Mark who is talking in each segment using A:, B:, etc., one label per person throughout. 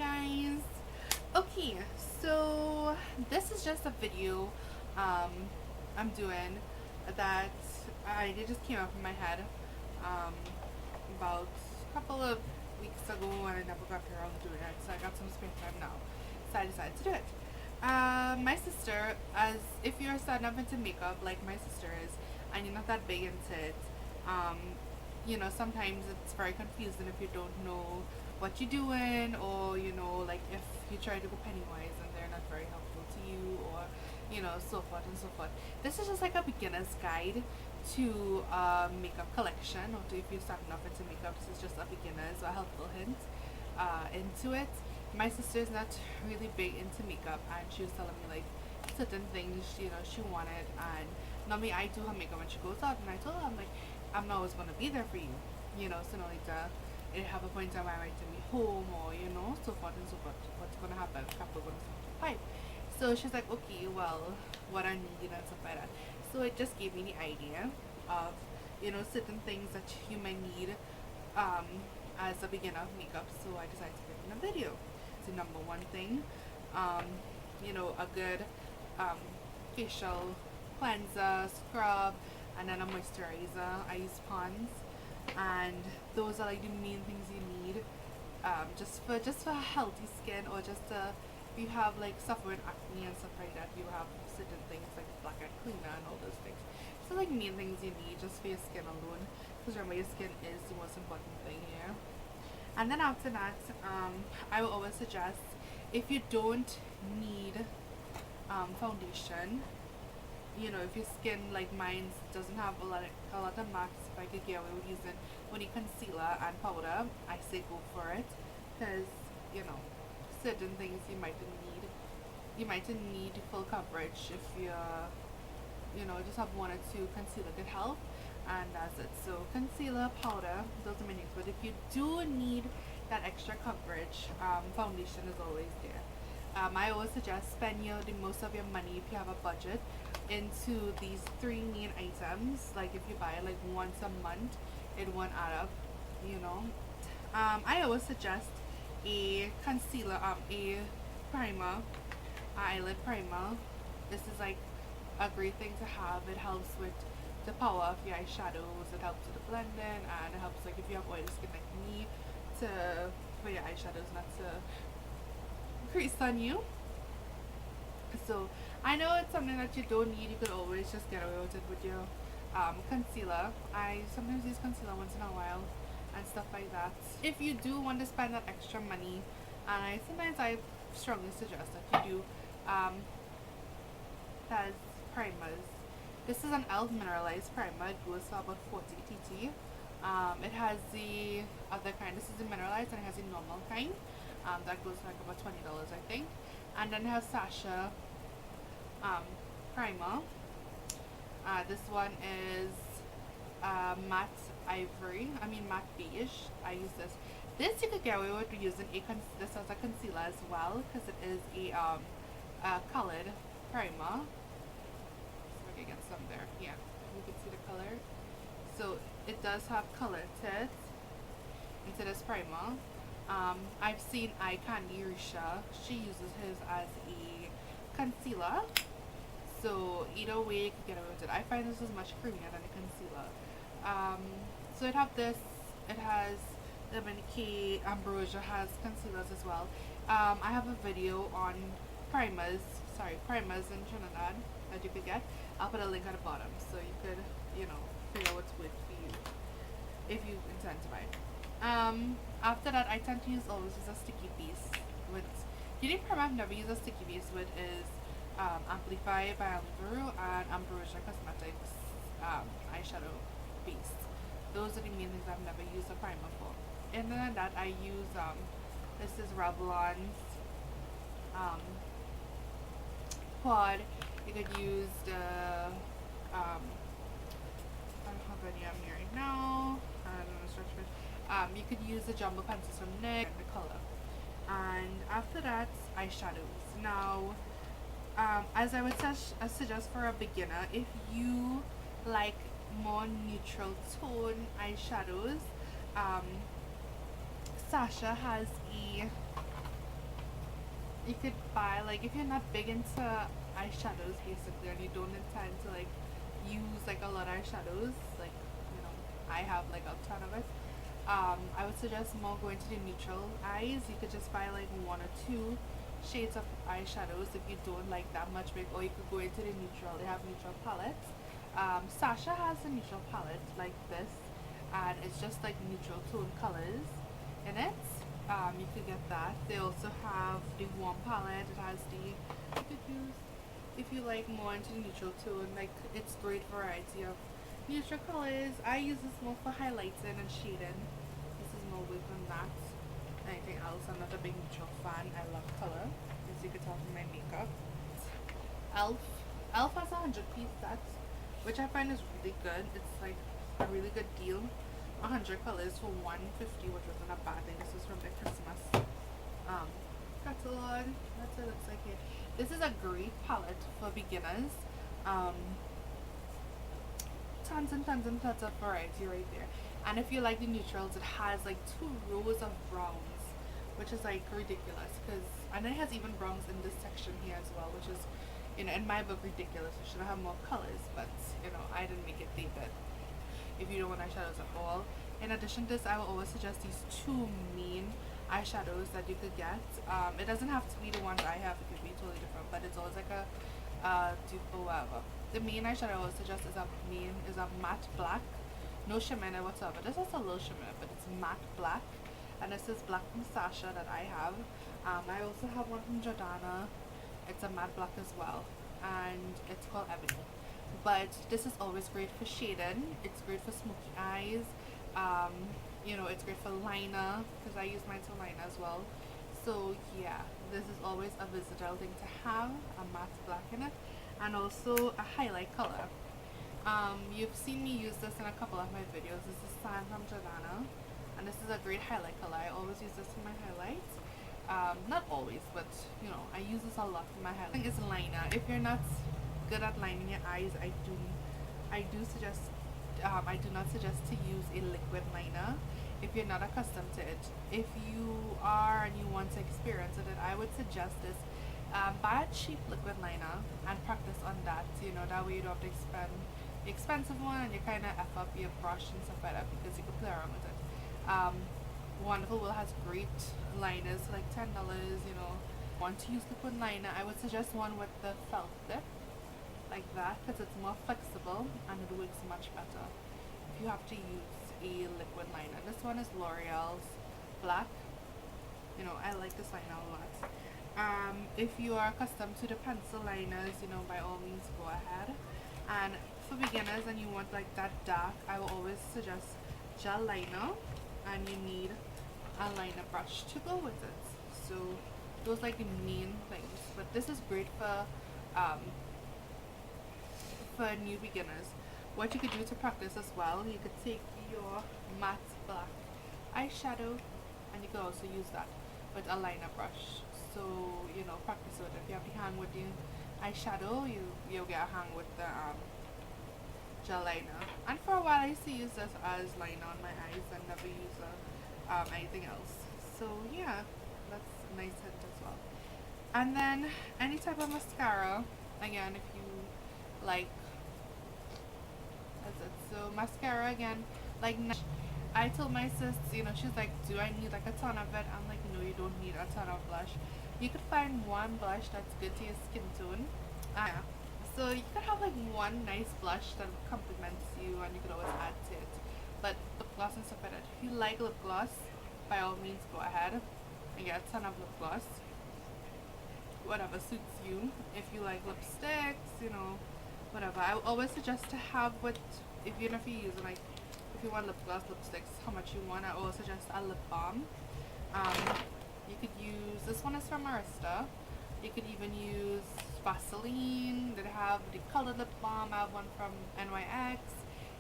A: guys. Okay, so this is just a video I'm doing that I it just came up in my head um, about a couple of weeks ago, and I never got around to doing it. So I got some spare time now, so I decided to do it. My sister, as if you're starting up into makeup like my sister is, and you're not that big into it, um, sometimes it's very confusing if you don't know what you're doing, or like if you try to go Pennywise and they're not very helpful to you, or so forth and so forth. This is just like a beginner's guide to makeup collection, or to if you're starting off into makeup. This is just a beginner's or helpful hint into it. My sister's not really big into makeup, and she was telling me like certain things she wanted, and normally I do her makeup when she goes out, and I told her, I'm like, I'm not always gonna be there for you, sooner or later it have a point in time where I might be home, or so forth and so forth. What's gonna happen? Couple gonna start to fight. So she's like, okay, well, what I need and stuff like that. So it just gave me the idea of certain things that you might need as a beginner of makeup. So I decided to put it in a video. The number one thing, a good facial cleanser, scrub, and then a moisturizer. I use Pond's, and those are like the main things you need, just for healthy skin, or just if you have like suffering acne and stuff like that, you have certain things like blackhead cleaner and all those things. So like main things you need just for your skin alone, because remember your skin is the most important thing here. And then after that, I will always suggest, if you don't need foundation, if your skin like mine doesn't have a lot of marks, if I could get away with using only concealer and powder, I say go for it, because certain things you might need. You might need full coverage if you're just have one or two concealer could help, and that's it. So concealer, powder, those are my things. But if you do need that extra coverage, foundation is always there. I always suggest spend the most of your money, if you have a budget, into these three main items. Like if you buy like once a month, it won't add up. I always suggest a concealer, a primer, eyelid primer. This is like a great thing to have. It helps with the power of your eyeshadows. It helps with the blending, and it helps like if you have oily skin like me, for your eyeshadows not to crease on you. So I know it's something that you don't need. You could always just get away with it with your concealer. I sometimes use concealer once in a while and stuff like that. If you do want to spend that extra money, and I strongly suggest that you do, has primers. This is an e.l.f. mineralized primer. It goes for about 40 TT. It has the other kind. This is the mineralized, and it has the normal kind. That goes for like about $20, I think. And then it has Sasha primer. This one is matte ivory. Matte beige. I use this. This you could get away with using this as a concealer as well, because it is a colored primer. So I can get some there. Yeah, you can see the color. So it does have color to it into this primer. I've seen Eye Candy Risha. She uses his as a concealer. So either way you can get away with it. I find this is much creamier than a concealer. So it have this. It has Dominic K. Ambrosia has concealers as well. I have a video on primers in Trinidad that you could get. I'll put a link at the bottom, so you could figure out what's good for you if you intend to buy it. After that, I tend to always use a sticky base with. The only primer I've never used a sticky base with is Amplify by Alvaro and Ambrosia Cosmetics eyeshadow base. Those are the main things I've never used a primer for. And then that I use this is Revlon's quad. You could use the I don't have any on me right now. I don't know structure. You could use the jumbo pencils from NYX and the color. And after that, eyeshadows. Now, as I would suggest for a beginner, if you like more neutral tone eyeshadows, Sasha has a you could buy, like, if you're not big into eyeshadows basically, and you don't intend to like use like a lot of eyeshadows, like, you know, I have like a ton of it. I would suggest more going to the neutral eyes. You could just buy like one or two shades of eyeshadows if you don't like that much big, or you could go into the neutral. They have neutral palettes. Sasha has a neutral palette like this, and it's just like neutral tone colors in it. You could get that. They also have the warm palette. It has the, you could use if you like more into neutral tone. Like, it's great variety of neutral colors. I use this more for highlighting and shading. This is more with than that. Anything else? I'm not a big neutral fan. I love color, as you could tell from my makeup. Elf. Elf has a 100-piece set, which I find is really good. It's like a really good deal. 100 colors for 150, which wasn't a bad thing. This is from the Christmas catalog. That's what it looks like here. This is a great palette for beginners. Tons and tons and tons of variety right there. And if you like the neutrals, it has like 2 rows of browns, which is like ridiculous. And it has even browns in this section here as well, which is, you know, in my book, ridiculous. It should have more colors, but you know, I didn't make it dated. If you don't want eyeshadows at all. In addition to this, I will always suggest these 2 main eyeshadows that you could get. It doesn't have to be the ones I have, it could be totally different, but it's always like a dupe or whatever. The main eyeshadow I always suggest is a matte black, no shimmer in it whatsoever. This has a little shimmer, but it's matte black, and this is black from Sasha that I have. I also have one from Jordana. It's a matte black as well, and it's called Ebony. But this is always great for shading. It's great for smoky eyes. You know, it's great for liner, because I use mine to line as well. So yeah, this is always a versatile thing to have, a matte black in it, and also a highlight color. You've seen me use this in a couple of my videos. This is Sand from Jordana, and this is a great highlight color. I always use this for my highlights. Not always, but you know, I use this a lot for my highlights. I think it's liner. If you're not good at lining your eyes, I do suggest I do not suggest to use a liquid liner if you're not accustomed to it. If you are and you want to experience it, I would suggest this. Buy a cheap liquid liner and practice on that. You know, that way you don't have to spend the expensive one and you kind of F up your brush and stuff like that, because you can play around with it. Wonderful Will has great liners, like $10. You know, want to use liquid liner, I would suggest one with the felt tip, like that, because it's more flexible and it works much better if you have to use a liquid liner. This one is L'Oreal's black. You know, I like this liner a lot. If you are accustomed to the pencil liners, you know, by all means go ahead. And for beginners and you want like that dark, I will always suggest gel liner, and you need a liner brush to go with it. So those like the main things, but this is great for new beginners. What you could do to practice as well, you could take your matte black eyeshadow and you could also use that with a liner brush. So, you know, practice with it. If you have to hang with the eyeshadow, you'll get a hang with the gel liner. And for a while I used to use this as liner on my eyes and never use anything else. So yeah, that's a nice hint as well. And then any type of mascara, again, if you like, that's it. So mascara again, like I told my sis, you know, she's like, do I need like a ton of it? I'm like, no, you don't need a ton of blush. You could find one blush that's good to your skin tone. Yeah. So you could have like one nice blush that complements you, and you could always add to it. But lip gloss and stuff like that. If you like lip gloss, by all means go ahead and get a ton of lip gloss. Whatever suits you. If you like lipsticks, you know, whatever. I always suggest to have what, even if you're using like, if you want lip gloss, lipsticks, how much you want, I always suggest a lip balm. You could use, this one is from Arista. You could even use Vaseline. They have the colored lip balm. I have one from NYX.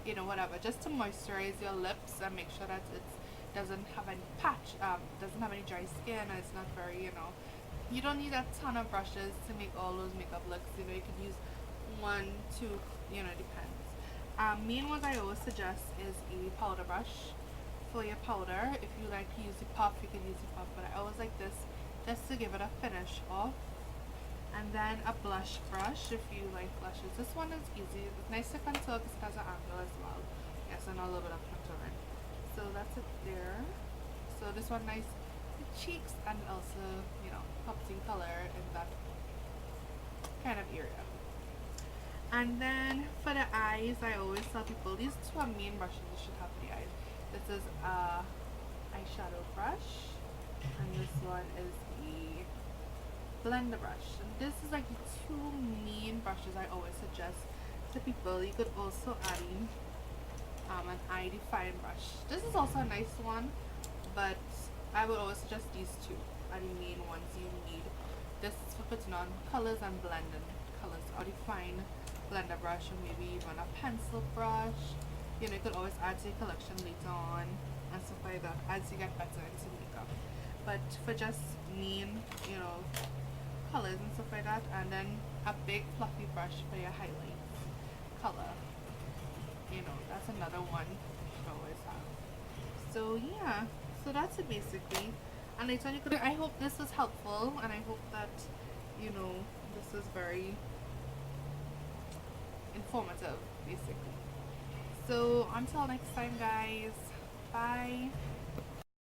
A: You know, whatever, just to moisturize your lips and make sure that it doesn't have any patch, doesn't have any dry skin, and it's not very, you know, you don't need a ton of brushes to make all those makeup looks. You know, you could use 1, 2, you know, depends. Main ones I always suggest is a powder brush for your powder. If you like to use the puff, you can use the puff, but I always like this just to give it a finish off. And then a blush brush if you like blushes. This one is easy. It's nice to contour because it has an angle as well. Yes, and a little bit of contouring. So that's it there. So this one nice the cheeks and also, you know, pops in color in that kind of area. And then for the eyes, I always tell people these two are main brushes you should have for the eyes. This is a eyeshadow brush, and this one is a blender brush. And this is like the two main brushes I always suggest to people. You could also add in an eye define brush. This is also a nice one, but I would always suggest these two are the main ones you need. This is for putting on colors and blending colors, or define blender brush, or maybe even a pencil brush. You know, you could always add to your collection later on and stuff like that as you get better into makeup. But for just main, you know, colors and stuff like that, and then a big fluffy brush for your highlights color. You know, that's another one you should always have. So yeah, so that's it basically. And later on you could, I hope this was helpful, and I hope that, you know, this was very informative basically. So until next time guys, bye.